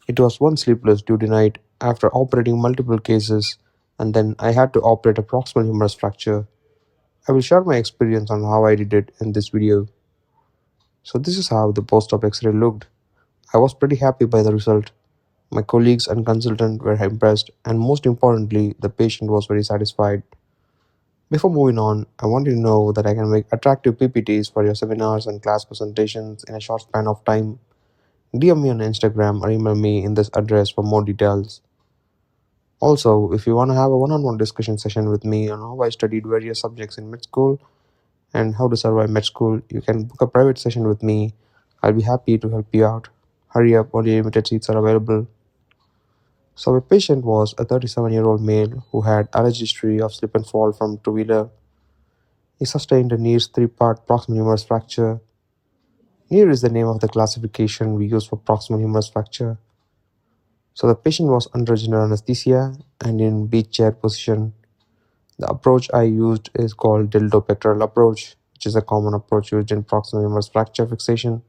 It was one sleepless duty night after operating multiple cases, and then I had to operate a proximal humerus fracture. I will share my experience on how I did it in this video. So this is how the post-op X-ray looked. I was pretty happy by the result. My colleagues and consultant were impressed, and most importantly, the patient was very satisfied. Before moving on, I want you to know that I can make attractive PPTs for your seminars and class presentations in a short span of time. DM me on Instagram or email me in this address for more details. Also, if you want to have a one-on-one discussion session with me on how I studied various subjects in med school and how to survive med school, you can book a private session with me. I'll be happy to help you out. Hurry up, only limited seats are available. So my patient was a 37-year-old male who had alleged history of slip and fall from two-wheeler. He sustained a near three-part proximal humerus fracture. Near is the name of the classification we use for proximal humerus fracture. So the patient was under general anesthesia and in beach chair position. The approach I used is called deltopectoral approach, which is a common approach used in proximal humerus fracture fixation.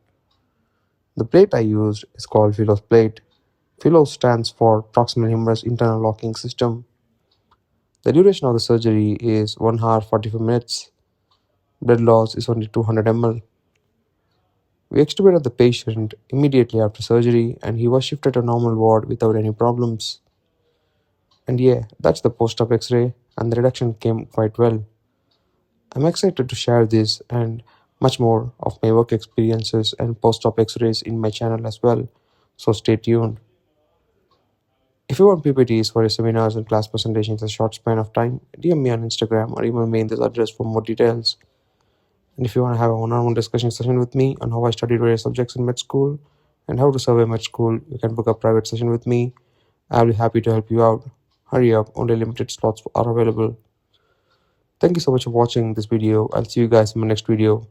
The plate I used is called Philos plate. Philos stands for Proximal Humerus Internal Locking System. The duration of the surgery is 1 hour 45 minutes. Blood loss is only 200 ml. We extubated the patient immediately after surgery and he was shifted to normal ward without any problems. And yeah, that's the post-op X-ray and the reduction came quite well. I'm excited to share this and much more of my work experiences and post-op X-rays in my channel as well, so stay tuned. If you want PPTs for your seminars and class presentations in a short span of time, DM me on Instagram or email me in this address for more details. And if you want to have a one-on-one discussion session with me on how I studied various subjects in med school and how to survive med school, you can book a private session with me. I'll be happy to help you out. Hurry up, only limited slots are available. Thank you so much for watching this video. I'll see you guys in my next video.